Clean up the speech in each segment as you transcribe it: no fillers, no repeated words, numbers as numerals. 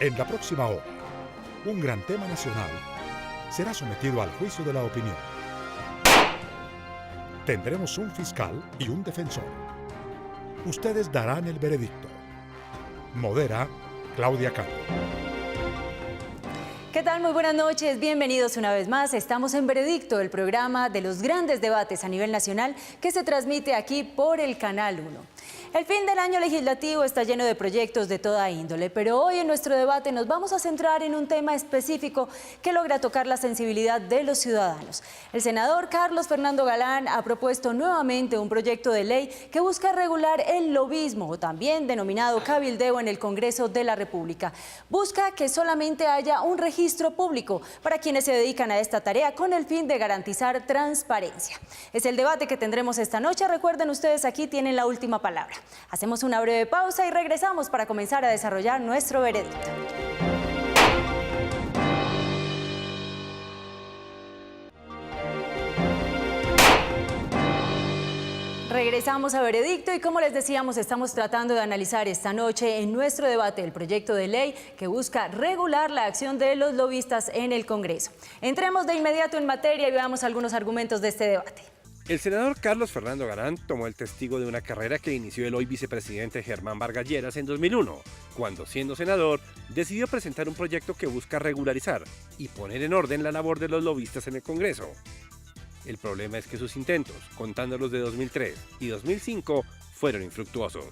En la próxima hora, un gran tema nacional será sometido al juicio de la opinión. Tendremos un fiscal y un defensor. Ustedes darán el veredicto. Modera Claudia Cano. ¿Qué tal? Muy buenas noches, bienvenidos una vez más. Estamos en Veredicto, el programa de los grandes debates a nivel nacional que se transmite aquí por el Canal 1. El fin del año legislativo está lleno de proyectos de toda índole, pero hoy en nuestro debate nos vamos a centrar en un tema específico que logra tocar la sensibilidad de los ciudadanos. El senador Carlos Fernando Galán ha propuesto nuevamente un proyecto de ley que busca regular el lobismo, o también denominado cabildeo, en el Congreso de la República. Busca que solamente haya un registro público para quienes se dedican a esta tarea con el fin de garantizar transparencia. Es el debate que tendremos esta noche. Recuerden, ustedes aquí tienen la última palabra. Hacemos una breve pausa y regresamos para comenzar a desarrollar nuestro veredicto. Regresamos a Veredicto y, como les decíamos, estamos tratando de analizar esta noche en nuestro debate el proyecto de ley que busca regular la acción de los lobistas en el Congreso. Entremos de inmediato en materia y veamos algunos argumentos de este debate. El senador Carlos Fernando Galán tomó el testigo de una carrera que inició el hoy vicepresidente Germán Vargas Lleras en 2001, cuando, siendo senador, decidió presentar un proyecto que busca regularizar y poner en orden la labor de los lobistas en el Congreso. El problema es que sus intentos, contando los de 2003 y 2005, fueron infructuosos.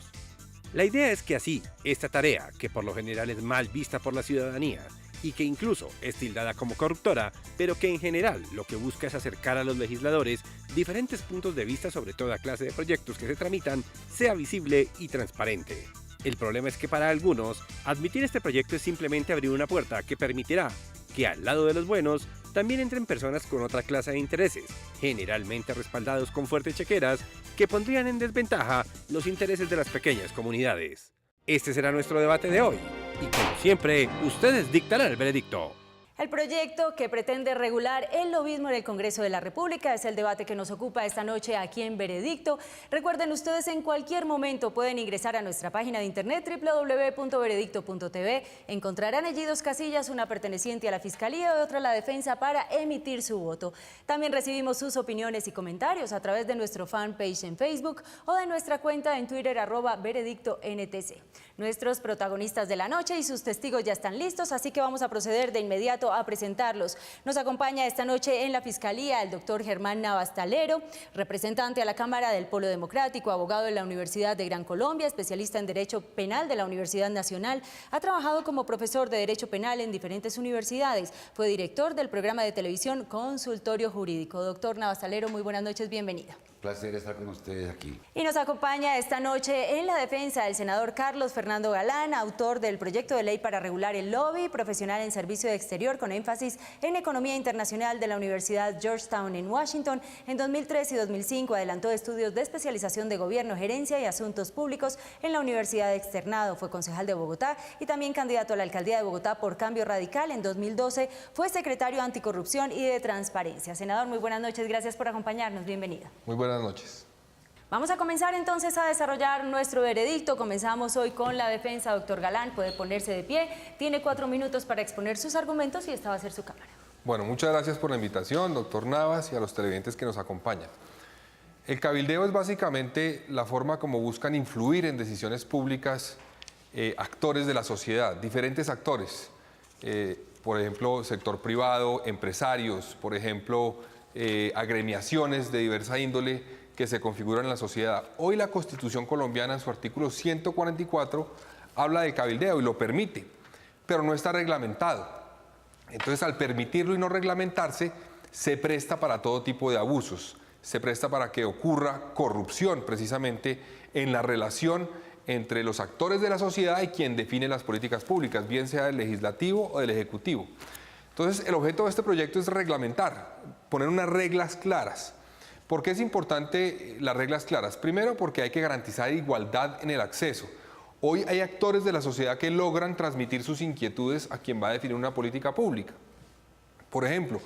La idea es que así, esta tarea, que por lo general es mal vista por la ciudadanía y que incluso es tildada como corruptora, pero que en general lo que busca es acercar a los legisladores diferentes puntos de vista sobre toda clase de proyectos que se tramitan, sea visible y transparente. El problema es que para algunos, admitir este proyecto es simplemente abrir una puerta que permitirá que al lado de los buenos también entren personas con otra clase de intereses, generalmente respaldados con fuertes chequeras, que pondrían en desventaja los intereses de las pequeñas comunidades. Este será nuestro debate de hoy, y como siempre, ustedes dictarán el veredicto. El proyecto que pretende regular el lobismo en el Congreso de la República es el debate que nos ocupa esta noche aquí en Veredicto. Recuerden, ustedes en cualquier momento pueden ingresar a nuestra página de internet www.veredicto.tv. Encontrarán allí dos casillas, una perteneciente a la Fiscalía y otra a la Defensa, para emitir su voto. También recibimos sus opiniones y comentarios a través de nuestro fanpage en Facebook o de nuestra cuenta en Twitter @veredictontc. Nuestros protagonistas de la noche y sus testigos ya están listos, así que vamos a proceder de inmediato a presentarlos. Nos acompaña esta noche en la Fiscalía el doctor Germán Navastalero, representante a la Cámara del Polo Democrático, abogado de la Universidad de Gran Colombia, especialista en Derecho Penal de la Universidad Nacional. Ha trabajado como profesor de Derecho Penal en diferentes universidades. Fue director del programa de televisión Consultorio Jurídico. Doctor Navastalero, muy buenas noches, bienvenido. Placer estar con ustedes aquí. Y nos acompaña esta noche en la defensa el senador Carlos Fernando Galán, autor del proyecto de ley para regular el lobby, profesional en servicio exterior con énfasis en economía internacional de la Universidad Georgetown en Washington. En 2003 y 2005 adelantó estudios de especialización de gobierno, gerencia y asuntos públicos en la Universidad Externado. Fue concejal de Bogotá y también candidato a la alcaldía de Bogotá por Cambio Radical. En 2012 fue secretario anticorrupción y de transparencia. Senador, muy buenas noches, gracias por acompañarnos, bienvenido. Muy buenas noches. Vamos a comenzar entonces a desarrollar nuestro veredicto. Comenzamos hoy con la defensa. Doctor Galán, puede ponerse de pie. Tiene 4 minutos para exponer sus argumentos y esta va a ser su cámara. Bueno, muchas gracias por la invitación, doctor Navas, y a los televidentes que nos acompañan. El cabildeo es básicamente la forma como buscan influir en decisiones públicas actores de la sociedad, diferentes actores. Por ejemplo, sector privado, empresarios, por ejemplo, agremiaciones de diversa índole que se configuran en la sociedad. Hoy la Constitución colombiana en su artículo 144 habla de cabildeo y lo permite, pero no está reglamentado. Entonces, al permitirlo y no reglamentarse, se presta para todo tipo de abusos, se presta para que ocurra corrupción precisamente en la relación entre los actores de la sociedad y quien define las políticas públicas, bien sea del legislativo o del ejecutivo. Entonces, el objeto de este proyecto es reglamentar, poner unas reglas claras. ¿Por qué es importante las reglas claras? Primero, porque hay que garantizar igualdad en el acceso. Hoy hay actores de la sociedad que logran transmitir sus inquietudes a quien va a definir una política pública. Por ejemplo,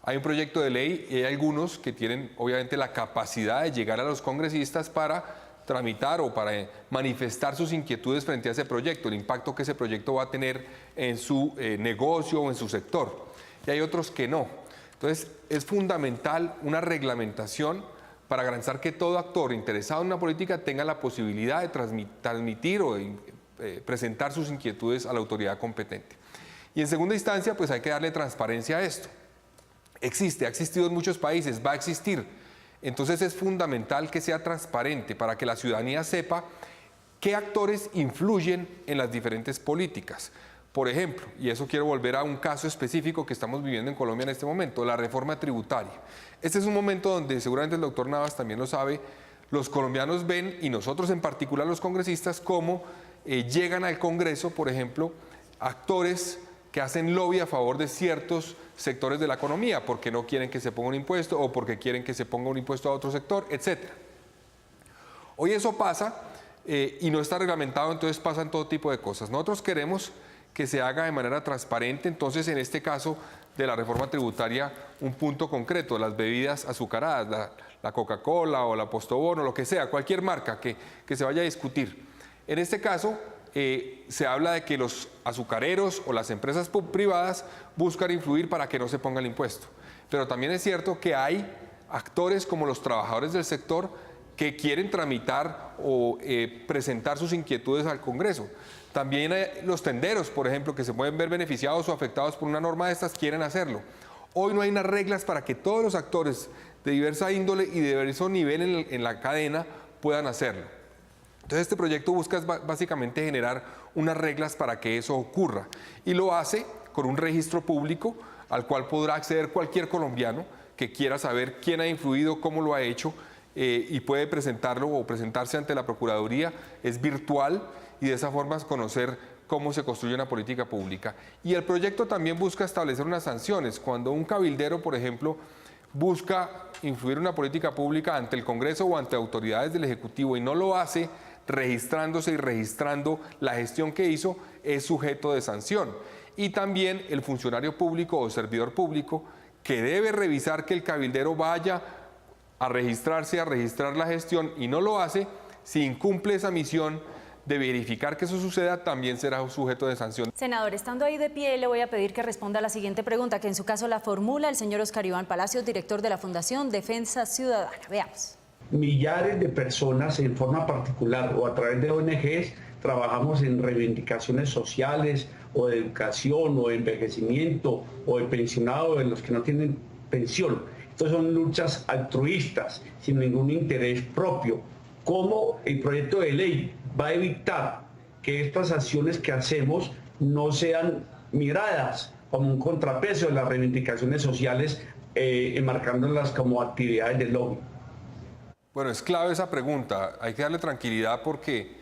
hay un proyecto de ley y hay algunos que tienen obviamente la capacidad de llegar a los congresistas para tramitar o para manifestar sus inquietudes frente a ese proyecto, el impacto que ese proyecto va a tener en su negocio o en su sector. Y hay otros que no. Entonces, es fundamental una reglamentación para garantizar que todo actor interesado en una política tenga la posibilidad de transmitir o presentar sus inquietudes a la autoridad competente. Y en segunda instancia, pues hay que darle transparencia a esto. Ha existido en muchos países, va a existir. Entonces es fundamental que sea transparente para que la ciudadanía sepa qué actores influyen en las diferentes políticas. Por ejemplo, y eso quiero volver a un caso específico que estamos viviendo en Colombia en este momento, la reforma tributaria. Este es un momento donde seguramente el doctor Navas también lo sabe, los colombianos ven, y nosotros en particular los congresistas, cómo llegan al Congreso, por ejemplo, actores que hacen lobby a favor de ciertos sectores de la economía, porque no quieren que se ponga un impuesto o porque quieren que se ponga un impuesto a otro sector, etc. Hoy eso pasa y no está reglamentado, entonces pasan todo tipo de cosas. Nosotros queremos que se haga de manera transparente, entonces en este caso de la reforma tributaria, un punto concreto, las bebidas azucaradas, la Coca-Cola o la Postobón o lo que sea, cualquier marca que se vaya a discutir. En este caso, se habla de que los azucareros o las empresas privadas buscan influir para que no se ponga el impuesto. Pero también es cierto que hay actores como los trabajadores del sector que quieren tramitar o presentar sus inquietudes al Congreso. También los tenderos, por ejemplo, que se pueden ver beneficiados o afectados por una norma de estas, quieren hacerlo. Hoy no hay unas reglas para que todos los actores de diversa índole y de diverso nivel en la cadena puedan hacerlo. Entonces este proyecto busca básicamente generar unas reglas para que eso ocurra y lo hace con un registro público al cual podrá acceder cualquier colombiano que quiera saber quién ha influido, cómo lo ha hecho y puede presentarlo o presentarse ante la Procuraduría. Es virtual y de esa forma conocer cómo se construye una política pública. Y el proyecto también busca establecer unas sanciones. Cuando un cabildero, por ejemplo, busca influir en una política pública ante el Congreso o ante autoridades del Ejecutivo y no lo hace registrándose y registrando la gestión que hizo, es sujeto de sanción. Y también el funcionario público o servidor público que debe revisar que el cabildero vaya a registrarse, a registrar la gestión y no lo hace, si incumple esa misión de verificar que eso suceda, también será sujeto de sanción. Senador, estando ahí de pie, le voy a pedir que responda a la siguiente pregunta, que en su caso la formula el señor Oscar Iván Palacios, director de la Fundación Defensa Ciudadana. Veamos. Millares de personas en forma particular o a través de ONGs trabajamos en reivindicaciones sociales o de educación o de envejecimiento o de pensionado de los que no tienen pensión. Estas son luchas altruistas, sin ningún interés propio. ¿Cómo el proyecto de ley va a evitar que estas acciones que hacemos no sean miradas como un contrapeso de las reivindicaciones sociales, enmarcándolas como actividades de lobby? Bueno, es clave esa pregunta. Hay que darle tranquilidad porque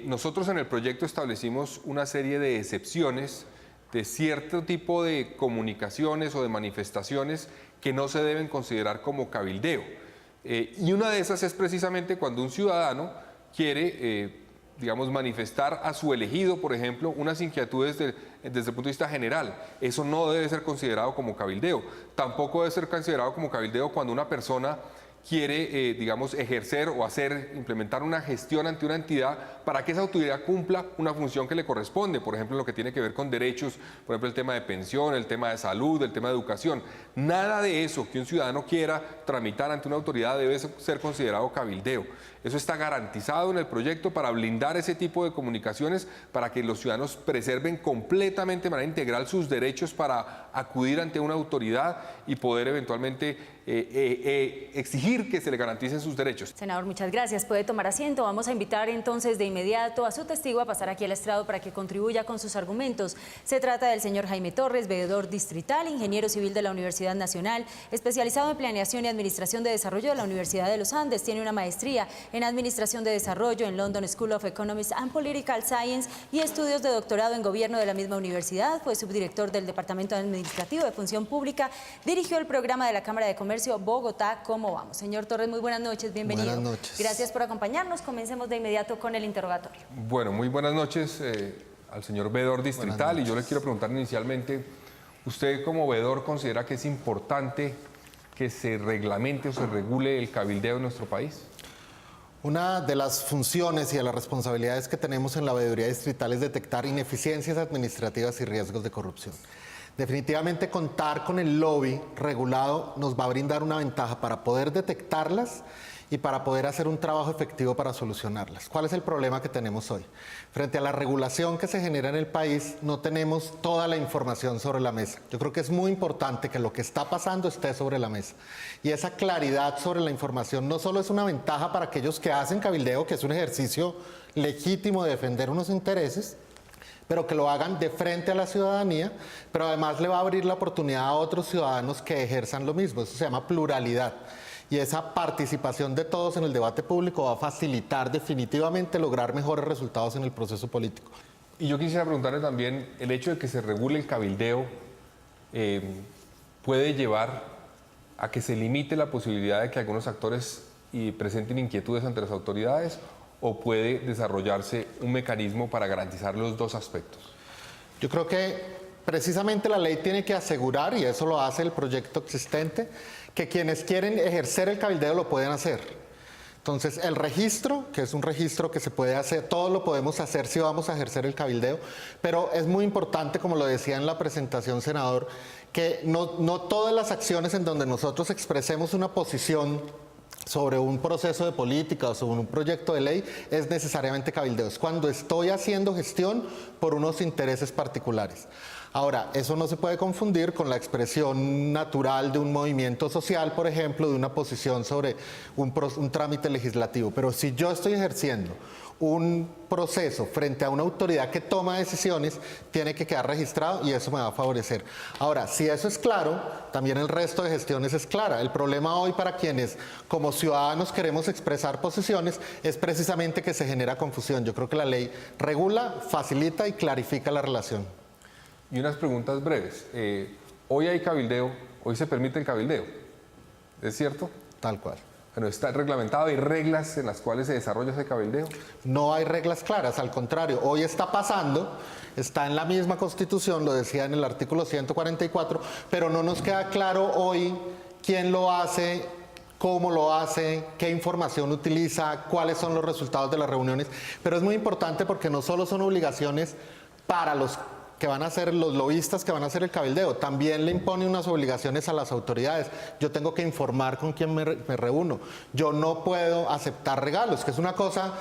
nosotros en el proyecto establecimos una serie de excepciones de cierto tipo de comunicaciones o de manifestaciones que no se deben considerar como cabildeo. Y una de esas es precisamente cuando un ciudadano quiere, digamos, manifestar a su elegido, por ejemplo, unas inquietudes desde el punto de vista general. Eso no debe ser considerado como cabildeo. Tampoco debe ser considerado como cabildeo cuando una persona quiere, digamos, ejercer o implementar una gestión ante una entidad para que esa autoridad cumpla una función que le corresponde, por ejemplo, lo que tiene que ver con derechos, por ejemplo, el tema de pensión, el tema de salud, el tema de educación. Nada de eso que un ciudadano quiera tramitar ante una autoridad debe ser considerado cabildeo. Eso está garantizado en el proyecto para blindar ese tipo de comunicaciones, para que los ciudadanos preserven completamente de manera integral sus derechos para acudir ante una autoridad y poder eventualmente exigir que se le garanticen sus derechos. Senador, muchas gracias. Puede tomar asiento. Vamos a invitar entonces de inmediato a su testigo a pasar aquí al estrado para que contribuya con sus argumentos. Se trata del señor Jaime Torres, veedor distrital, ingeniero civil de la Universidad Nacional, especializado en planeación y administración de desarrollo de la Universidad de los Andes. Tiene una maestría en administración de desarrollo en London School of Economics and Political Science y estudios de doctorado en gobierno de la misma universidad. Fue subdirector del Departamento Administrativo de Función Pública. Dirigió el programa de la Cámara de Comercio Bogotá. ¿Cómo vamos? Señor Torres, muy buenas noches, bienvenido. Buenas noches. Gracias por acompañarnos. Comencemos de inmediato con el interrogatorio. Bueno, muy buenas noches al señor veedor distrital y yo le quiero preguntar inicialmente, ¿usted como veedor considera que es importante que se reglamente o se regule el cabildeo en nuestro país? Una de las funciones y de las responsabilidades que tenemos en la veeduría distrital es detectar ineficiencias administrativas y riesgos de corrupción. Definitivamente contar con el lobby regulado nos va a brindar una ventaja para poder detectarlas y para poder hacer un trabajo efectivo para solucionarlas. ¿Cuál es el problema que tenemos hoy? Frente a la regulación que se genera en el país, no tenemos toda la información sobre la mesa. Yo creo que es muy importante que lo que está pasando esté sobre la mesa. Y esa claridad sobre la información no solo es una ventaja para aquellos que hacen cabildeo, que es un ejercicio legítimo de defender unos intereses, pero que lo hagan de frente a la ciudadanía, pero además le va a abrir la oportunidad a otros ciudadanos que ejerzan lo mismo. Eso se llama pluralidad. Y esa participación de todos en el debate público va a facilitar definitivamente lograr mejores resultados en el proceso político. Y yo quisiera preguntarle también, el hecho de que se regule el cabildeo puede llevar a que se limite la posibilidad de que algunos actores presenten inquietudes ante las autoridades, o puede desarrollarse un mecanismo para garantizar los dos aspectos. Yo creo que precisamente la ley tiene que asegurar, y eso lo hace el proyecto existente, que quienes quieren ejercer el cabildeo lo pueden hacer. Entonces, el registro, que es un registro que se puede hacer, todos lo podemos hacer si vamos a ejercer el cabildeo, pero es muy importante, como lo decía en la presentación, senador, que no todas las acciones en donde nosotros expresemos una posición sobre un proceso de política o sobre un proyecto de ley es necesariamente cabildeo. Es cuando estoy haciendo gestión por unos intereses particulares. Ahora, eso no se puede confundir con la expresión natural de un movimiento social, por ejemplo, de una posición sobre un trámite legislativo. Pero si yo estoy ejerciendo un proceso frente a una autoridad que toma decisiones, tiene que quedar registrado y eso me va a favorecer. Ahora, si eso es claro, también el resto de gestiones es clara. El problema hoy para quienes como ciudadanos queremos expresar posiciones es precisamente que se genera confusión. Yo creo que la ley regula, facilita y clarifica la relación. Y unas preguntas breves. Hoy hay cabildeo, hoy se permite el cabildeo, ¿es cierto? Tal cual. Bueno, ¿está reglamentado? ¿Hay reglas en las cuales se desarrolla ese cabildeo? No hay reglas claras, al contrario, hoy está pasando, está en la misma Constitución, lo decía en el artículo 144, pero no nos queda claro hoy quién lo hace, cómo lo hace, qué información utiliza, cuáles son los resultados de las reuniones, pero es muy importante porque no solo son obligaciones para los que van a ser los lobistas que van a hacer el cabildeo, también le impone unas obligaciones a las autoridades. Yo tengo que informar con quién me reúno. Yo no puedo aceptar regalos, que es una cosa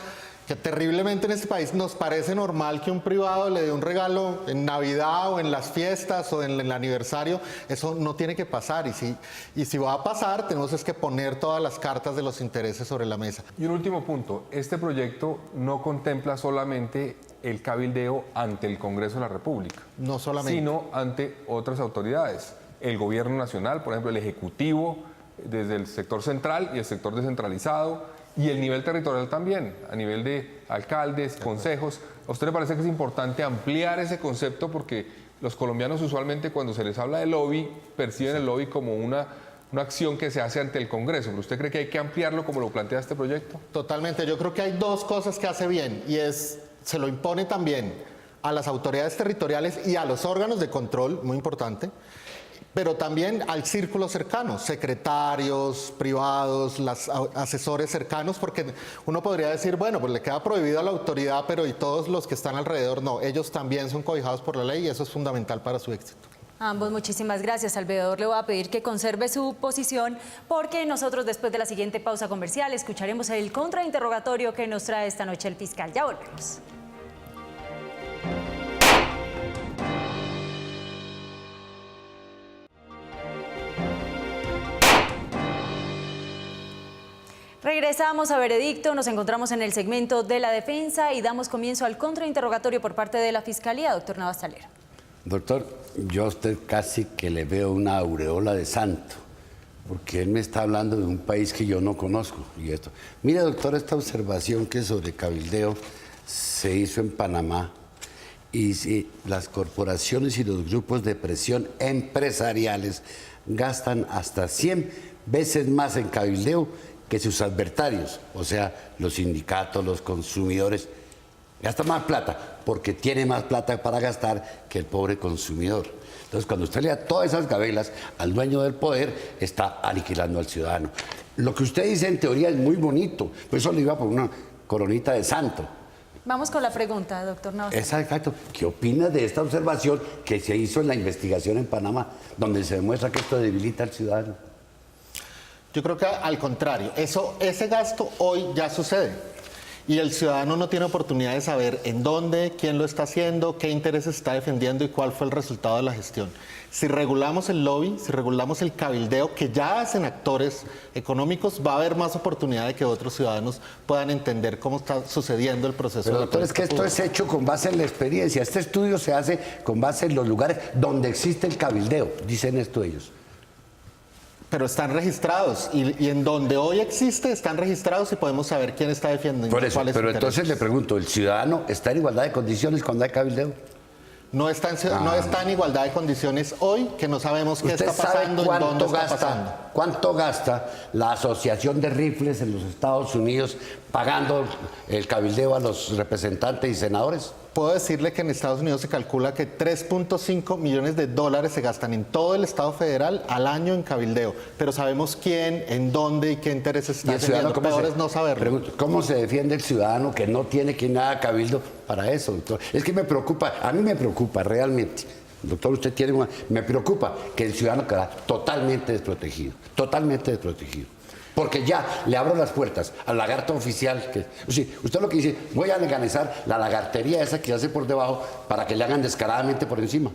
que terriblemente en este país nos parece normal que un privado le dé un regalo en Navidad o en las fiestas o en el aniversario. Eso no tiene que pasar, y si va a pasar tenemos que poner todas las cartas de los intereses sobre la mesa. Y un último punto, este proyecto no contempla solamente el cabildeo ante el Congreso de la República, no solamente, sino ante otras autoridades, el Gobierno Nacional, por ejemplo, el Ejecutivo, desde el sector central y el sector descentralizado, y el nivel territorial también, a nivel de alcaldes, consejos. ¿A usted le parece que es importante ampliar ese concepto? Porque los colombianos usualmente cuando se les habla de lobby, perciben el lobby como una acción que se hace ante el Congreso. ¿Pero usted cree que hay que ampliarlo como lo plantea este proyecto? Totalmente. Yo creo que hay dos cosas que hace bien, y se lo impone también a las autoridades territoriales y a los órganos de control, muy importante, pero también al círculo cercano, secretarios privados, los asesores cercanos, porque uno podría decir, bueno, pues le queda prohibido a la autoridad, pero ¿y todos los que están alrededor? No, ellos también son cobijados por la ley y eso es fundamental para su éxito. Ambos, muchísimas gracias. Al veedor le voy a pedir que conserve su posición porque nosotros después de la siguiente pausa comercial escucharemos el contrainterrogatorio que nos trae esta noche el fiscal. Ya volvemos. Regresamos a Veredicto, nos encontramos en el segmento de la defensa y damos comienzo al contrainterrogatorio por parte de la Fiscalía. Doctor Navastalero. Doctor, yo a usted casi que le veo una aureola de santo, porque él me está hablando de un país que yo no conozco. Y esto. Mire, doctor, esta observación que sobre cabildeo se hizo en Panamá, y si las corporaciones y los grupos de presión empresariales gastan hasta 100 veces más en cabildeo que sus adversarios, o sea, los sindicatos, los consumidores, gastan más plata, porque tiene más plata para gastar que el pobre consumidor. Entonces, cuando usted le da todas esas gabelas al dueño del poder, está aniquilando al ciudadano. Lo que usted dice en teoría es muy bonito, pues eso le iba por una coronita de santo. Vamos con la pregunta, doctor Navas. Exacto. ¿Qué opina de esta observación que se hizo en la investigación en Panamá, donde se demuestra que esto debilita al ciudadano? Yo creo que al contrario, ese gasto hoy ya sucede. Y el ciudadano no tiene oportunidad de saber en dónde, quién lo está haciendo, qué intereses está defendiendo y cuál fue el resultado de la gestión. Si regulamos el lobby, si regulamos el cabildeo que ya hacen actores económicos, va a haber más oportunidad de que otros ciudadanos puedan entender cómo está sucediendo el proceso. Pero doctor, es que esto es hecho con base en la experiencia. Este estudio se hace con base en los lugares donde existe el cabildeo, dicen esto ellos. Pero están registrados y en donde hoy existe están registrados y podemos saber quién está defendiendo. Por eso, cuáles pero intereses. entonces le pregunto, ¿el ciudadano está en igualdad de condiciones cuando hay cabildeo? No está en igualdad de condiciones hoy, que no sabemos qué está pasando, en dónde está pasando. ¿Cuánto gasta la Asociación de Rifles en los Estados Unidos pagando el cabildeo a los representantes y senadores? Puedo decirle que en Estados Unidos se calcula que 3.5 millones de dólares se gastan en todo el Estado federal al año en cabildeo, pero sabemos quién, en dónde y qué intereses está defendiendo. Peor es no saberlo. Pregunto, ¿cómo se defiende el ciudadano que no tiene quien haga cabildo para eso, doctor? Es que me preocupa, a mí me preocupa realmente. Doctor, usted tiene me preocupa que el ciudadano queda totalmente desprotegido, totalmente desprotegido. Porque ya le abro las puertas al lagarto oficial. Usted lo que dice, voy a legalizar la lagartería esa que hace por debajo para que le hagan descaradamente por encima.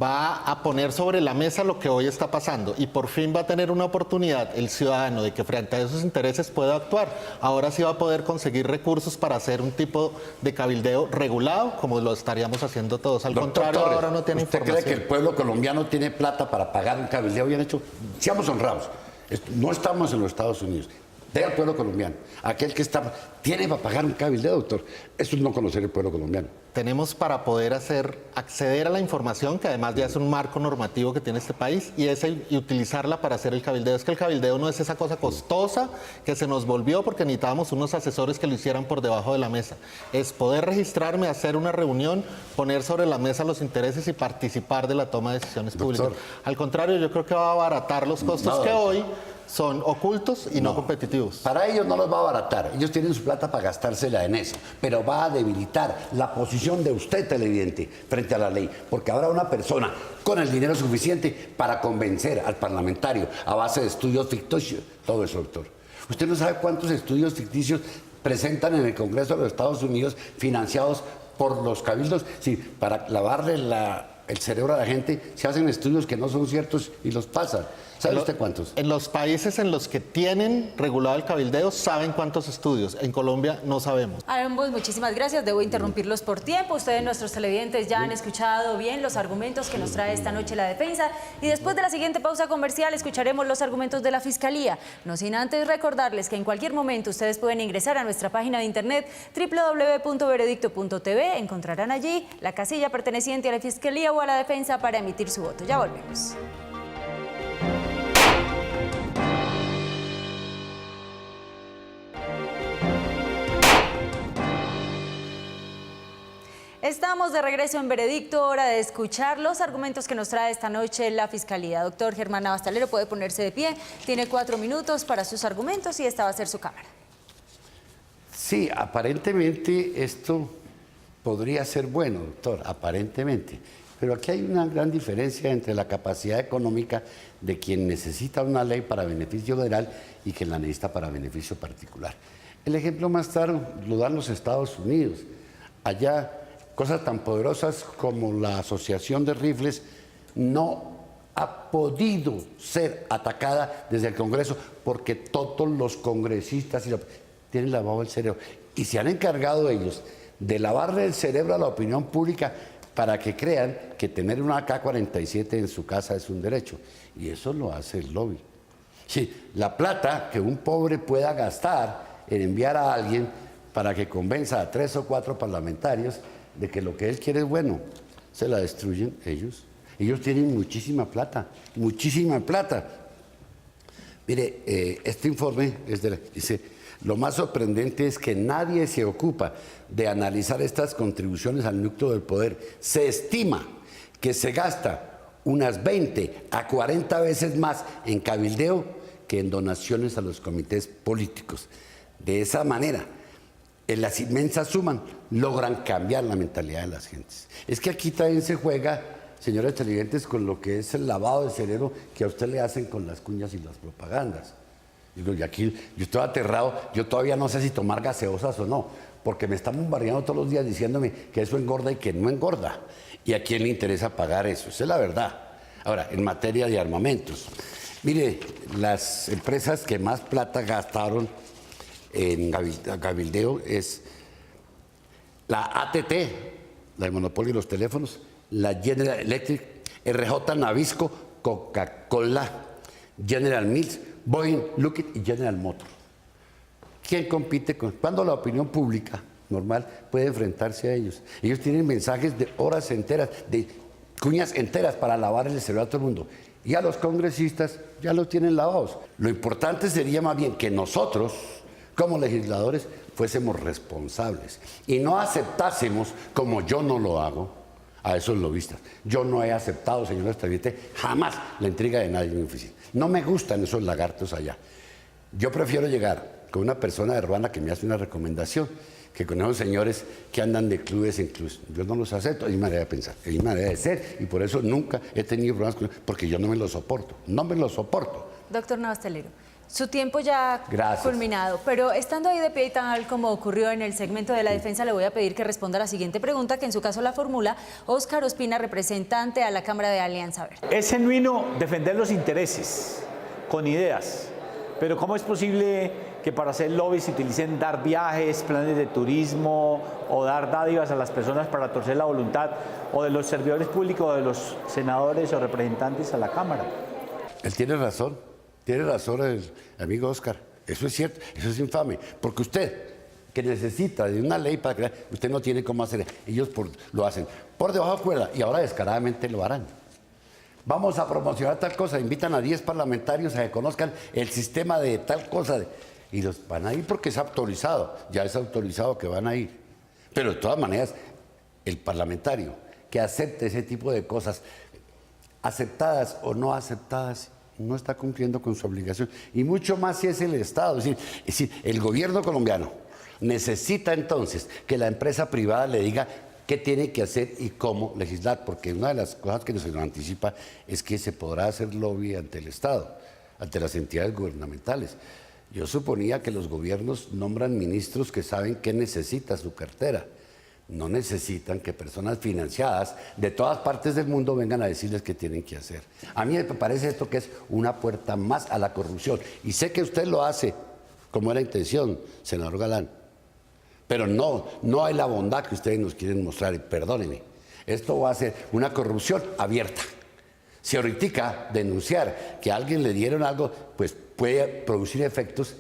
Va a poner sobre la mesa lo que hoy está pasando y por fin va a tener una oportunidad el ciudadano de que frente a esos intereses pueda actuar. Ahora sí va a poder conseguir recursos para hacer un tipo de cabildeo regulado, como lo estaríamos haciendo todos. Al contrario, Torres, ahora no tiene información. ¿Usted cree que el pueblo colombiano tiene plata para pagar un cabildeo bien hecho? Seamos honrados. No estamos en los Estados Unidos. Ve al pueblo colombiano. Aquel que tiene para pagar un cabildeo, doctor. Eso es no conocer el pueblo colombiano. Tenemos para poder acceder a la información, que además ya es un marco normativo que tiene este país, y utilizarla para hacer el cabildeo. Es que el cabildeo no es esa cosa costosa que se nos volvió porque necesitábamos unos asesores que lo hicieran por debajo de la mesa. Es poder registrarme, hacer una reunión, poner sobre la mesa los intereses y participar de la toma de decisiones públicas. Al contrario, yo creo que va a abaratar los costos que hoy son ocultos y no competitivos. Para ellos no los va a abaratar. Ellos tienen su plata para gastársela en eso. Pero va a debilitar la posición de usted, televidente, frente a la ley. Porque habrá una persona con el dinero suficiente para convencer al parlamentario a base de estudios ficticios. Todo eso, doctor. Usted no sabe cuántos estudios ficticios presentan en el Congreso de los Estados Unidos financiados por los cabildos. Sí, para lavarle el cerebro a la gente se hacen estudios que no son ciertos y los pasan. ¿Sabe usted cuántos? En los países en los que tienen regulado el cabildeo saben cuántos estudios. En Colombia no sabemos. A ambos, muchísimas gracias. Debo interrumpirlos por tiempo. Ustedes, nuestros televidentes, ya han escuchado bien los argumentos que nos trae esta noche la defensa. Y después de la siguiente pausa comercial escucharemos los argumentos de la Fiscalía. No sin antes recordarles que en cualquier momento ustedes pueden ingresar a nuestra página de internet www.veredicto.tv. Encontrarán allí la casilla perteneciente a la Fiscalía o a la defensa para emitir su voto. Ya volvemos. Estamos de regreso en Veredicto, hora de escuchar los argumentos que nos trae esta noche la Fiscalía. Doctor Germán Navas Talero, puede ponerse de pie, tiene 4 minutos para sus argumentos y esta va a ser su cámara. Sí, aparentemente esto podría ser bueno, doctor, aparentemente. Pero aquí hay una gran diferencia entre la capacidad económica de quien necesita una ley para beneficio general y quien la necesita para beneficio particular. El ejemplo más claro lo dan los Estados Unidos. Allá, cosas tan poderosas como la Asociación de Rifles no ha podido ser atacada desde el Congreso porque todos los congresistas tienen lavado el cerebro. Y se han encargado ellos de lavarle el cerebro a la opinión pública para que crean que tener una AK-47 en su casa es un derecho. Y eso lo hace el lobby. Sí, la plata que un pobre pueda gastar en enviar a alguien para que convenza a 3 o 4 parlamentarios de que lo que él quiere es bueno, se la destruyen ellos. Ellos tienen muchísima plata, muchísima plata. Mire, este informe dice, lo más sorprendente es que nadie se ocupa de analizar estas contribuciones al núcleo del poder. Se estima que se gasta unas 20 a 40 veces más en cabildeo que en donaciones a los comités políticos. De esa manera, en las inmensas sumas logran cambiar la mentalidad de las gentes. Es que aquí también se juega, señores televidentes, con lo que es el lavado de cerebro que a usted le hacen con las cuñas y las propagandas. Y aquí yo estoy aterrado, yo todavía no sé si tomar gaseosas o no, porque me están bombardeando todos los días diciéndome que eso engorda y que no engorda. ¿Y a quién le interesa pagar eso? Esa es la verdad. Ahora, en materia de armamentos, mire, las empresas que más plata gastaron en cabildeo es la ATT, la de monopolio de los teléfonos, la General Electric, RJ Nabisco, Coca-Cola, General Mills, Boeing, Lockheed y General Motors. ¿Quién compite con? ¿Cuándo la opinión pública normal puede enfrentarse a ellos? Ellos tienen mensajes de horas enteras, de cuñas enteras para lavar el cerebro a todo el mundo. Y a los congresistas ya los tienen lavados. Lo importante sería más bien que nosotros, como legisladores, fuésemos responsables y no aceptásemos, como yo no lo hago, a esos lobistas. Yo no he aceptado, señor Estevite, jamás la intriga de nadie en mi oficina. No me gustan esos lagartos allá. Yo prefiero llegar con una persona de Ruana que me hace una recomendación que con esos señores que andan de clubes en clubes. Yo no los acepto, es mi manera de pensar, es mi manera de ser, y por eso nunca he tenido problemas con ellos, porque yo no me los soporto, no me los soporto. Doctor Navas Telero, su tiempo ya ha culminado, pero estando ahí de pie y tal como ocurrió en el segmento de la defensa, le voy a pedir que responda a la siguiente pregunta, que en su caso la formula Óscar Ospina, representante a la Cámara de Alianza Verde. Es genuino defender los intereses con ideas, pero ¿cómo es posible que para hacer lobby se utilicen dar viajes, planes de turismo o dar dádivas a las personas para torcer la voluntad o de los servidores públicos o de los senadores o representantes a la Cámara? Él tiene razón el amigo Óscar, eso es cierto, eso es infame, porque usted que necesita de una ley para crear, usted no tiene cómo hacer, ellos lo hacen por debajo de cuerda y ahora descaradamente lo harán. Vamos a promocionar tal cosa, invitan a 10 parlamentarios a que conozcan el sistema de tal cosa, y los van a ir porque es autorizado, ya es autorizado que van a ir. Pero de todas maneras, el parlamentario que acepte ese tipo de cosas, aceptadas o no aceptadas, no está cumpliendo con su obligación. Y mucho más si es el Estado. Es decir, el gobierno colombiano necesita entonces que la empresa privada le diga qué tiene que hacer y cómo legislar, porque una de las cosas que se nos anticipa es que se podrá hacer lobby ante el Estado, ante las entidades gubernamentales. Yo suponía que los gobiernos nombran ministros que saben qué necesita su cartera. No necesitan que personas financiadas de todas partes del mundo vengan a decirles qué tienen que hacer. A mí me parece esto que es una puerta más a la corrupción. Y sé que usted lo hace como era intención, senador Galán. Pero no hay la bondad que ustedes nos quieren mostrar. Y perdónenme, esto va a ser una corrupción abierta. Si ahorita denunciar que a alguien le dieron algo, pues puede producir efectos.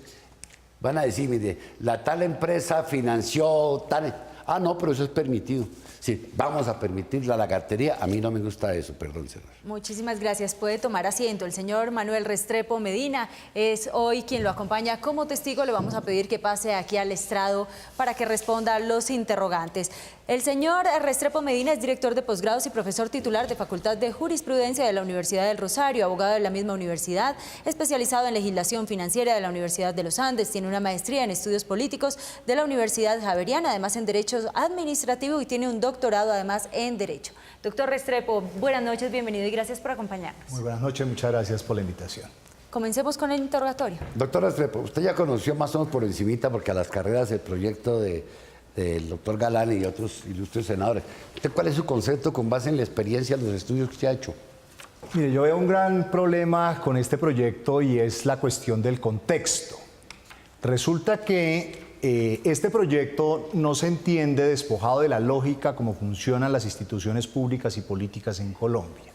Van a decir, mire, la tal empresa financió tal... Ah, no, pero eso es permitido. Sí, vamos a permitir la lagartería. A mí no me gusta eso, perdón, senador. Muchísimas gracias. Puede tomar asiento. El señor Manuel Restrepo Medina es hoy quien lo acompaña como testigo. Le vamos a pedir que pase aquí al estrado para que responda a los interrogantes. El señor Restrepo Medina es director de posgrados y profesor titular de Facultad de Jurisprudencia de la Universidad del Rosario, abogado de la misma universidad, especializado en legislación financiera de la Universidad de los Andes, tiene una maestría en estudios políticos de la Universidad Javeriana, además en Derecho Administrativo, y tiene un doctorado además en Derecho. Doctor Restrepo, buenas noches, bienvenido y gracias por acompañarnos. Muy buenas noches, muchas gracias por la invitación. Comencemos con el interrogatorio. Doctor Restrepo, usted ya conoció más o menos por encimita, porque a las carreras el proyecto del doctor Galán y otros ilustres senadores. ¿Usted cuál es su concepto con base en la experiencia, los estudios que usted ha hecho? Mire, yo veo un gran problema con este proyecto y es la cuestión del contexto. Resulta que este proyecto no se entiende despojado de la lógica como funcionan las instituciones públicas y políticas en Colombia.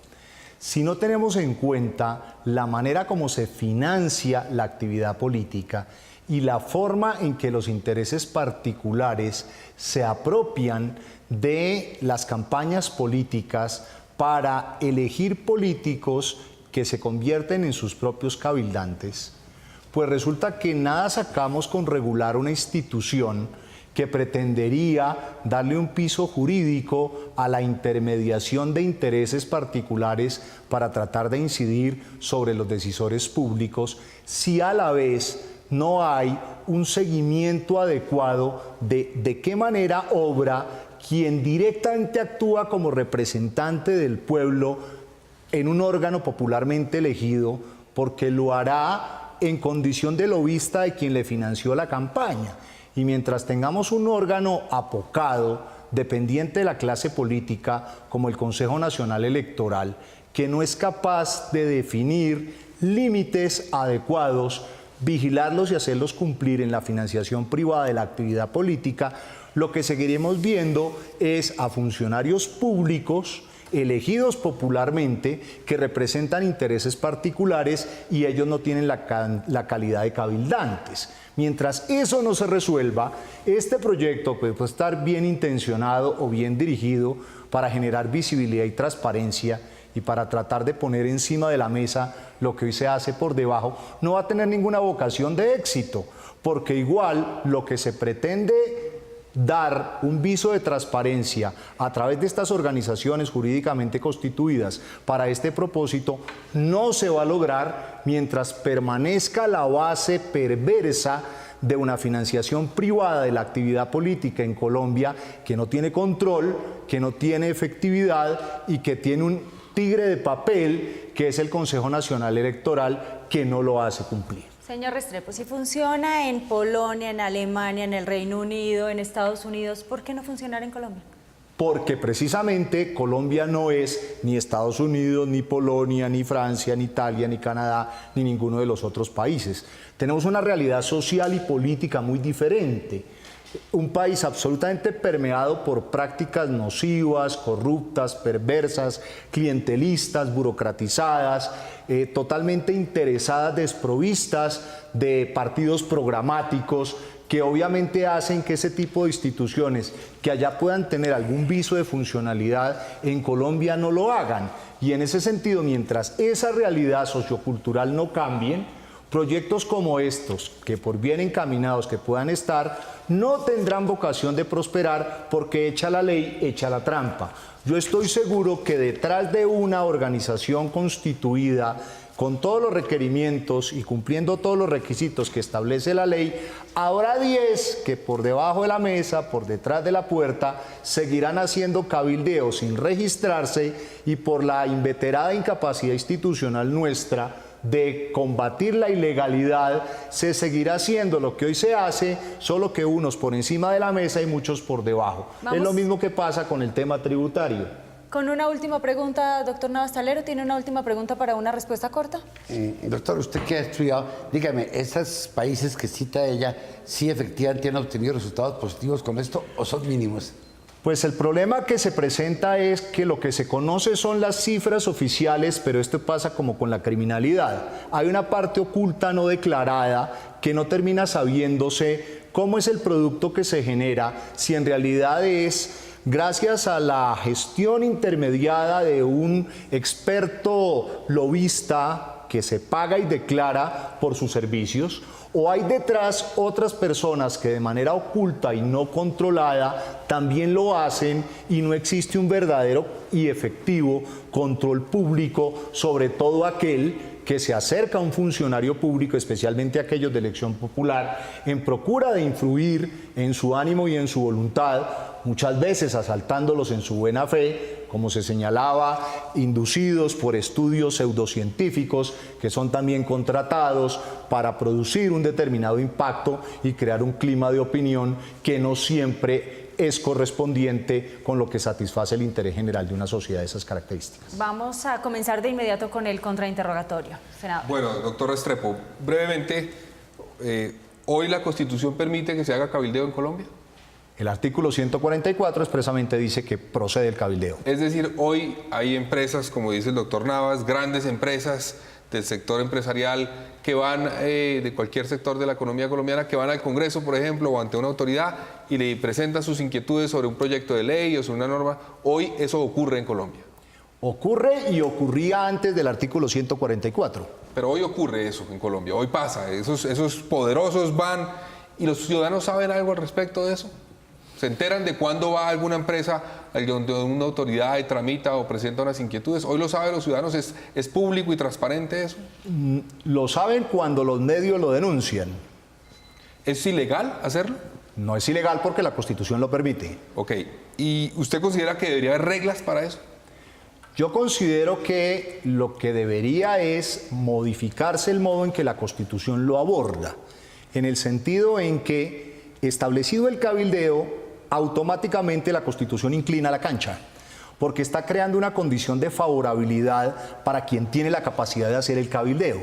Si no tenemos en cuenta la manera como se financia la actividad política y la forma en que los intereses particulares se apropian de las campañas políticas para elegir políticos que se convierten en sus propios cabildantes, pues resulta que nada sacamos con regular una institución que pretendería darle un piso jurídico a la intermediación de intereses particulares para tratar de incidir sobre los decisores públicos, si a la vez no hay un seguimiento adecuado de qué manera obra quien directamente actúa como representante del pueblo en un órgano popularmente elegido, porque lo hará en condición de lobista de quien le financió la campaña. Y mientras tengamos un órgano apocado, dependiente de la clase política, como el Consejo Nacional Electoral, que no es capaz de definir límites adecuados, vigilarlos y hacerlos cumplir en la financiación privada de la actividad política, lo que seguiremos viendo es a funcionarios públicos elegidos popularmente que representan intereses particulares y ellos no tienen la calidad de cabildantes. Mientras eso no se resuelva, este proyecto puede estar bien intencionado o bien dirigido para generar visibilidad y transparencia y para tratar de poner encima de la mesa lo que hoy se hace por debajo, no va a tener ninguna vocación de éxito, porque igual lo que se pretende dar un viso de transparencia a través de estas organizaciones jurídicamente constituidas para este propósito no se va a lograr mientras permanezca la base perversa de una financiación privada de la actividad política en Colombia que no tiene control, que no tiene efectividad y que tiene un tigre de papel que es el Consejo Nacional Electoral que no lo hace cumplir. Señor Restrepo, si funciona en Polonia, en Alemania, en el Reino Unido, en Estados Unidos, ¿por qué no funcionará en Colombia? Porque precisamente Colombia no es ni Estados Unidos, ni Polonia, ni Francia, ni Italia, ni Canadá, ni ninguno de los otros países. Tenemos una realidad social y política muy diferente. Un país absolutamente permeado por prácticas nocivas, corruptas, perversas, clientelistas, burocratizadas, totalmente interesadas, desprovistas de partidos programáticos, que obviamente hacen que ese tipo de instituciones que allá puedan tener algún viso de funcionalidad en Colombia no lo hagan. Y en ese sentido, mientras esa realidad sociocultural no cambie, proyectos como estos, que por bien encaminados que puedan estar, no tendrán vocación de prosperar porque echa la ley, echa la trampa. Yo estoy seguro que detrás de una organización constituida con todos los requerimientos y cumpliendo todos los requisitos que establece la ley, habrá 10 que por debajo de la mesa, por detrás de la puerta, seguirán haciendo cabildeo sin registrarse y por la inveterada incapacidad institucional nuestra de combatir la ilegalidad, se seguirá haciendo lo que hoy se hace, solo que unos por encima de la mesa y muchos por debajo. Vamos. Es lo mismo que pasa con el tema tributario. Con una última pregunta, doctor Navas-Talero, ¿tiene una última pregunta para una respuesta corta? Doctor, usted que ha estudiado, dígame, ¿esos países que cita ella, sí efectivamente han obtenido resultados positivos con esto o son mínimos? Pues el problema que se presenta es que lo que se conoce son las cifras oficiales, pero esto pasa como con la criminalidad. Hay una parte oculta no declarada que no termina sabiéndose cómo es el producto que se genera, si en realidad es gracias a la gestión intermediada de un experto lobista que se paga y declara por sus servicios, o hay detrás otras personas que de manera oculta y no controlada también lo hacen y no existe un verdadero y efectivo control público sobre todo aquel que se acerca a un funcionario público, especialmente aquellos de elección popular, en procura de influir en su ánimo y en su voluntad, muchas veces asaltándolos en su buena fe, como se señalaba, inducidos por estudios pseudocientíficos que son también contratados para producir un determinado impacto y crear un clima de opinión que no siempre es correspondiente con lo que satisface el interés general de una sociedad de esas características. Vamos a comenzar de inmediato con el contrainterrogatorio. Senador. Bueno, doctor Restrepo, brevemente, ¿hoy la Constitución permite que se haga cabildeo en Colombia? El artículo 144 expresamente dice que procede el cabildeo. Es decir, hoy hay empresas, como dice el doctor Navas, grandes empresas del sector empresarial que van, de cualquier sector de la economía colombiana, que van al Congreso, por ejemplo, o ante una autoridad y le presentan sus inquietudes sobre un proyecto de ley o sobre una norma. Hoy eso ocurre en Colombia. Ocurre y ocurría antes del artículo 144. Pero hoy ocurre eso en Colombia, hoy pasa, esos poderosos van y los ciudadanos saben algo al respecto de eso. ¿Se enteran de cuándo va alguna empresa donde una autoridad y tramita o presenta unas inquietudes? ¿Hoy lo saben los ciudadanos? ¿Es público y transparente eso? Lo saben cuando los medios lo denuncian. ¿Es ilegal hacerlo? No es ilegal porque la Constitución lo permite. Ok. ¿Y usted considera que debería haber reglas para eso? Yo considero que lo que debería es modificarse el modo en que la Constitución lo aborda, en el sentido en que, establecido el cabildeo, automáticamente la Constitución inclina la cancha, porque está creando una condición de favorabilidad para quien tiene la capacidad de hacer el cabildeo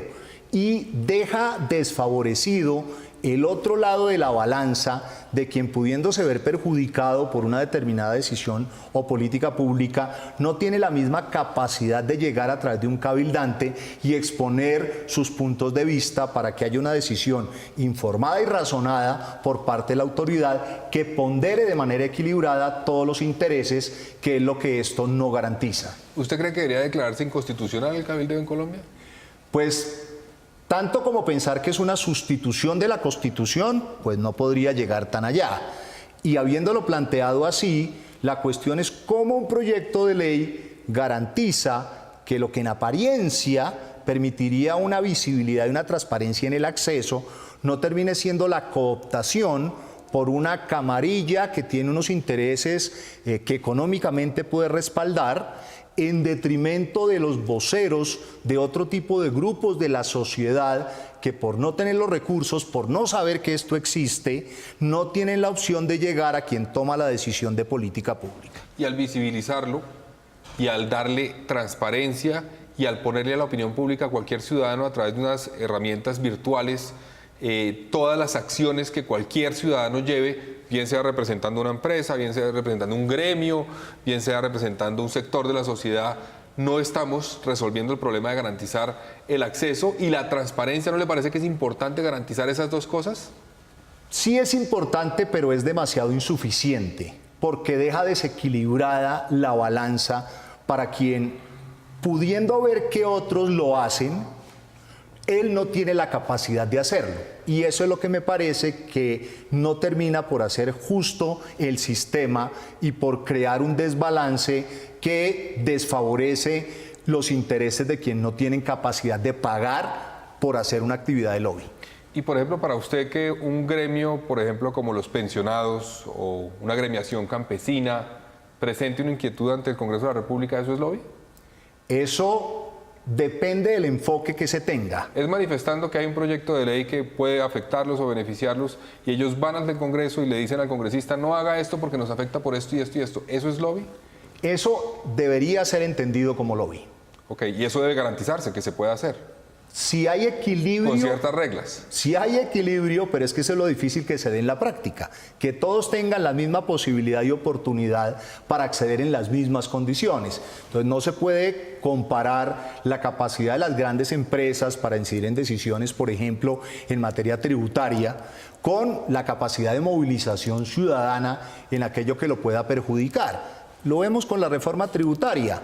y deja desfavorecido el otro lado de la balanza de quien, pudiéndose ver perjudicado por una determinada decisión o política pública, no tiene la misma capacidad de llegar a través de un cabildante y exponer sus puntos de vista para que haya una decisión informada y razonada por parte de la autoridad que pondere de manera equilibrada todos los intereses, que es lo que esto no garantiza. ¿Usted cree que debería declararse inconstitucional el cabildeo en Colombia? Pues tanto como pensar que es una sustitución de la Constitución, pues no podría llegar tan allá. Y habiéndolo planteado así, la cuestión es cómo un proyecto de ley garantiza que lo que en apariencia permitiría una visibilidad y una transparencia en el acceso no termine siendo la cooptación por una camarilla que tiene unos intereses que económicamente puede respaldar, en detrimento de los voceros de otro tipo de grupos de la sociedad que, por no tener los recursos, por no saber que esto existe, no tienen la opción de llegar a quien toma la decisión de política pública. Y al visibilizarlo y al darle transparencia y al ponerle a la opinión pública a cualquier ciudadano a través de unas herramientas virtuales, todas las acciones que cualquier ciudadano lleve, bien sea representando una empresa, bien sea representando un gremio, bien sea representando un sector de la sociedad, no estamos resolviendo el problema de garantizar el acceso y la transparencia. ¿No le parece que es importante garantizar esas dos cosas? Sí es importante, pero es demasiado insuficiente, porque deja desequilibrada la balanza para quien, pudiendo ver que otros lo hacen, él no tiene la capacidad de hacerlo. Y eso es lo que me parece que no termina por hacer justo el sistema y por crear un desbalance que desfavorece los intereses de quien no tienen capacidad de pagar por hacer una actividad de lobby. Y por ejemplo, para usted, que un gremio, por ejemplo, como los pensionados o una gremiación campesina, presente una inquietud ante el Congreso de la República, ¿eso es lobby? Eso depende del enfoque que se tenga. Es manifestando que hay un proyecto de ley que puede afectarlos o beneficiarlos y ellos van ante el Congreso y le dicen al congresista: no haga esto porque nos afecta por esto y esto y esto. ¿Eso es lobby? Eso debería ser entendido como lobby. Ok, y eso debe garantizarse que se pueda hacer. Si hay equilibrio... Con ciertas reglas. Si hay equilibrio, pero es que eso es lo difícil que se dé en la práctica. Que todos tengan la misma posibilidad y oportunidad para acceder en las mismas condiciones. Entonces no se puede comparar la capacidad de las grandes empresas para incidir en decisiones, por ejemplo, en materia tributaria, con la capacidad de movilización ciudadana en aquello que lo pueda perjudicar. Lo vemos con la reforma tributaria.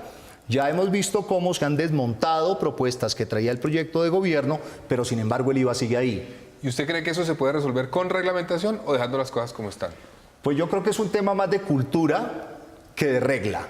Ya hemos visto cómo se han desmontado propuestas que traía el proyecto de gobierno, pero sin embargo el IVA sigue ahí. ¿Y usted cree que eso se puede resolver con reglamentación o dejando las cosas como están? Pues yo creo que es un tema más de cultura que de regla.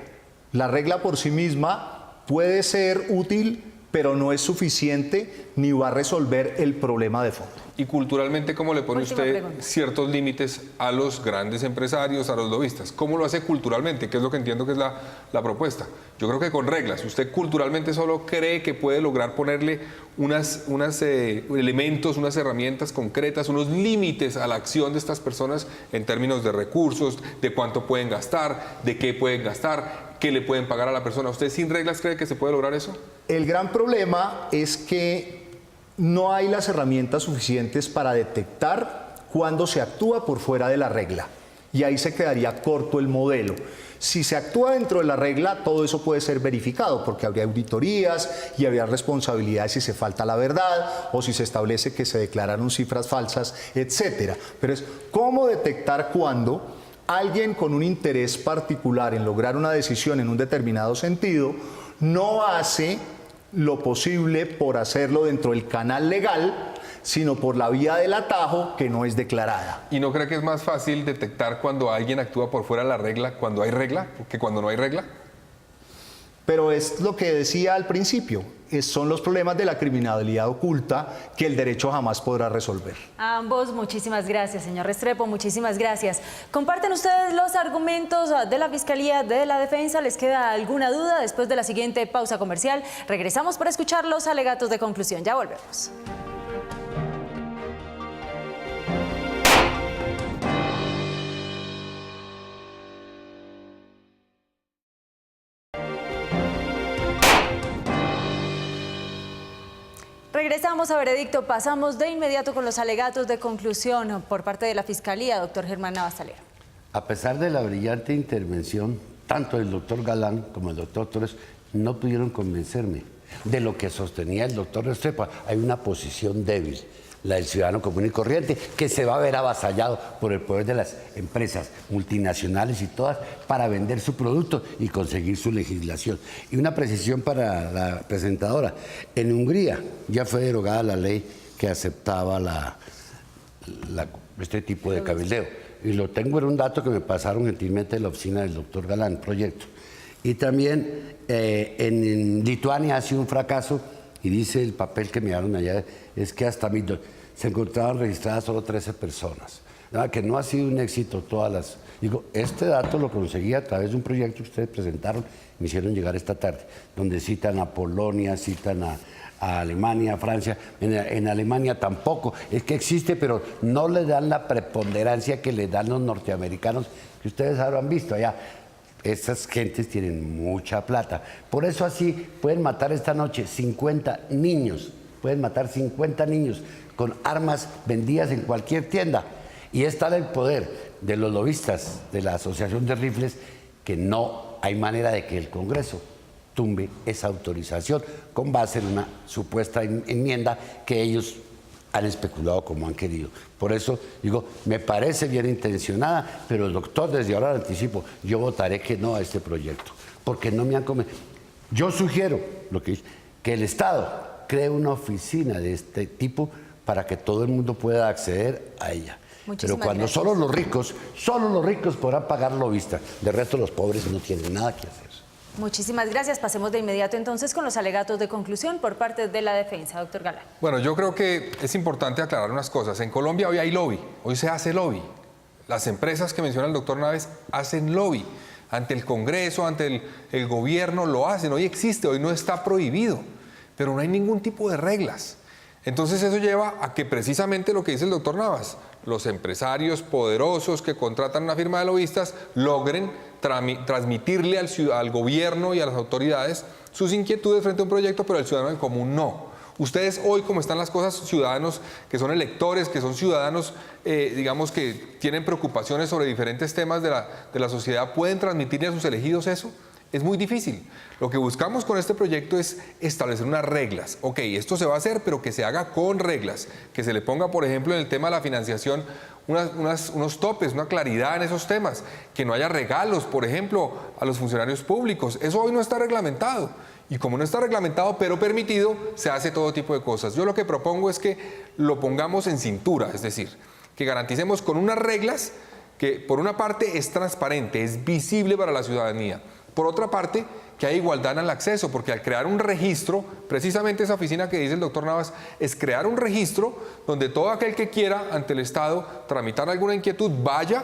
La regla por sí misma puede ser útil, pero no es suficiente ni va a resolver el problema de fondo. Y culturalmente, ¿cómo le pone usted ciertos límites a los grandes empresarios, a los lobistas? ¿Cómo lo hace culturalmente? Que es lo que entiendo que es la propuesta. Yo creo que con reglas. ¿Usted culturalmente solo cree que puede lograr ponerle unos elementos, unas herramientas concretas, unos límites a la acción de estas personas en términos de recursos, de cuánto pueden gastar, de qué pueden gastar, qué le pueden pagar a la persona? ¿Usted sin reglas cree que se puede lograr eso? El gran problema es que no hay las herramientas suficientes para detectar cuando se actúa por fuera de la regla. Y ahí se quedaría corto el modelo. Si se actúa dentro de la regla, todo eso puede ser verificado, porque habría auditorías y habría responsabilidades si se falta la verdad o si se establece que se declararon cifras falsas, etc. Pero es cómo detectar cuando alguien con un interés particular en lograr una decisión en un determinado sentido no hace lo posible por hacerlo dentro del canal legal, sino por la vía del atajo que no es declarada. ¿Y no cree que es más fácil detectar cuando alguien actúa por fuera de la regla, cuando hay regla, que cuando no hay regla? Pero es lo que decía al principio, son los problemas de la criminalidad oculta que el derecho jamás podrá resolver. A ambos, muchísimas gracias, señor Restrepo, muchísimas gracias. ¿Comparten ustedes los argumentos de la Fiscalía, de la Defensa? ¿Les queda alguna duda? Después de la siguiente pausa comercial, regresamos para escuchar los alegatos de conclusión. Ya volvemos. Regresamos a Veredicto, pasamos de inmediato con los alegatos de conclusión por parte de la Fiscalía, doctor Germán Navas Salero. A pesar de la brillante intervención, tanto del doctor Galán como el doctor Torres no pudieron convencerme de lo que sostenía el doctor Restrepo. Hay una posición débil, la del ciudadano común y corriente, que se va a ver avasallado por el poder de las empresas multinacionales y todas para vender su producto y conseguir su legislación. Y una precisión para la presentadora. En Hungría ya fue derogada la ley que aceptaba este tipo de cabildeo. Y lo tengo en un dato que me pasaron gentilmente de la oficina del doctor Galán, proyecto. Y también en Lituania ha sido un fracaso, y dice el papel que me dieron allá, es que hasta se encontraban registradas solo 13 personas. Nada, que no ha sido un éxito todas las... Digo, este dato lo conseguí a través de un proyecto que ustedes presentaron, me hicieron llegar esta tarde, donde citan a Polonia, citan a Alemania, a Francia. En Alemania tampoco, es que existe, pero no le dan la preponderancia que le dan los norteamericanos, que ustedes habrán visto allá. Esas gentes tienen mucha plata. Por eso así pueden matar esta noche 50 niños. Pueden matar 50 niños con armas vendidas en cualquier tienda. Y es tal el poder de los lobistas de la Asociación de Rifles que no hay manera de que el Congreso tumbe esa autorización con base en una supuesta enmienda que ellos han especulado como han querido. Por eso digo, me parece bien intencionada, pero el doctor, desde ahora lo anticipo, yo votaré que no a este proyecto, porque no me han convencido. Yo sugiero que el Estado cree una oficina de este tipo para que todo el mundo pueda acceder a ella. Pero cuando gracias. solo los ricos podrán pagar lobista, de resto los pobres no tienen nada que hacer. Muchísimas gracias. Pasemos de inmediato entonces con los alegatos de conclusión por parte de la Defensa, doctor Galán. Bueno, yo creo que es importante aclarar unas cosas. En Colombia hoy hay lobby, hoy se hace lobby. Las empresas que menciona el doctor Naves hacen lobby. Ante el Congreso, ante el gobierno lo hacen. Hoy existe, hoy no está prohibido, pero no hay ningún tipo de reglas. Entonces eso lleva a que precisamente lo que dice el doctor Navas, los empresarios poderosos que contratan una firma de lobistas logren transmitirle al gobierno y a las autoridades sus inquietudes frente a un proyecto, pero el ciudadano en común no. Ustedes hoy, como están las cosas, ciudadanos que son electores, que son ciudadanos, digamos, que tienen preocupaciones sobre diferentes temas de la sociedad, ¿pueden transmitirle a sus elegidos eso? Es muy difícil. Lo que buscamos con este proyecto es establecer unas reglas. Ok, esto se va a hacer, pero que se haga con reglas. Que se le ponga, por ejemplo, en el tema de la financiación, unos topes, una claridad en esos temas. Que no haya regalos, por ejemplo, a los funcionarios públicos. Eso hoy no está reglamentado. Y como no está reglamentado, pero permitido, se hace todo tipo de cosas. Yo lo que propongo es que lo pongamos en cintura, es decir, que garanticemos con unas reglas que, por una parte, es transparente, es visible para la ciudadanía. Por otra parte, que haya igualdad en el acceso, porque al crear un registro, precisamente esa oficina que dice el doctor Navas, es crear un registro donde todo aquel que quiera ante el Estado tramitar alguna inquietud vaya,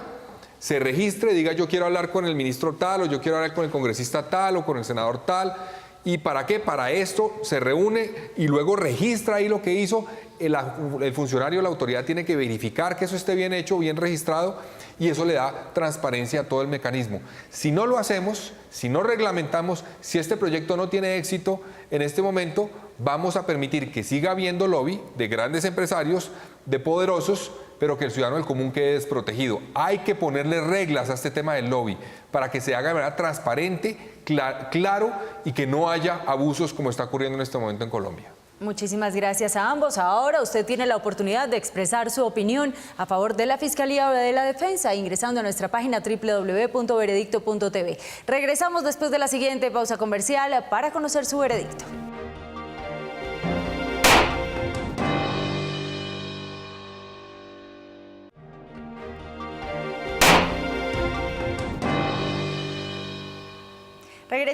se registre, diga yo quiero hablar con el ministro tal, o yo quiero hablar con el congresista tal, o con el senador tal. ¿Y para qué? Para esto se reúne y luego registra ahí lo que hizo. El funcionario, la autoridad tiene que verificar que eso esté bien hecho, bien registrado, y eso le da transparencia a todo el mecanismo. Si no lo hacemos, si no reglamentamos, si este proyecto no tiene éxito en este momento, vamos a permitir que siga habiendo lobby de grandes empresarios, de poderosos, pero que el ciudadano del común quede desprotegido. Hay que ponerle reglas a este tema del lobby para que se haga de manera transparente, claro, y que no haya abusos como está ocurriendo en este momento en Colombia. Muchísimas gracias a ambos. Ahora usted tiene la oportunidad de expresar su opinión a favor de la Fiscalía o de la Defensa ingresando a nuestra página www.veredicto.tv. Regresamos después de la siguiente pausa comercial para conocer su veredicto.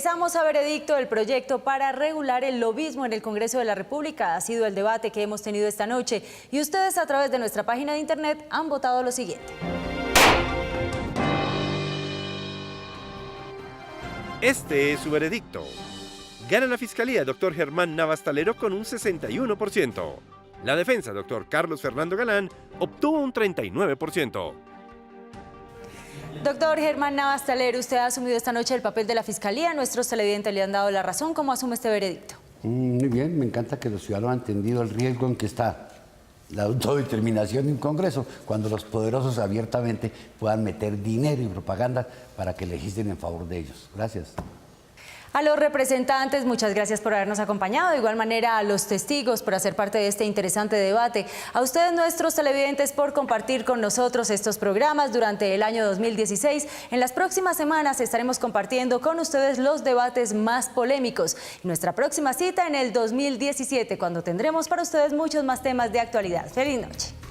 Ingresamos a veredicto el proyecto para regular el lobismo en el Congreso de la República. Ha sido el debate que hemos tenido esta noche y ustedes a través de nuestra página de internet han votado lo siguiente. Este es su veredicto. Gana la Fiscalía, doctor Germán Navas Talero, con un 61%. La defensa, doctor Carlos Fernando Galán, obtuvo un 39%. Doctor Germán Navas Talero, usted ha asumido esta noche el papel de la Fiscalía. Nuestros televidentes le han dado la razón. ¿Cómo asume este veredicto? Muy bien, me encanta que los ciudadanos han entendido el riesgo en que está la autodeterminación de un Congreso, cuando los poderosos abiertamente puedan meter dinero y propaganda para que legislen en favor de ellos. Gracias. A los representantes, muchas gracias por habernos acompañado. De igual manera, a los testigos por hacer parte de este interesante debate. A ustedes, nuestros televidentes, por compartir con nosotros estos programas durante el año 2016. En las próximas semanas estaremos compartiendo con ustedes los debates más polémicos. Nuestra próxima cita en el 2017, cuando tendremos para ustedes muchos más temas de actualidad. ¡Feliz noche!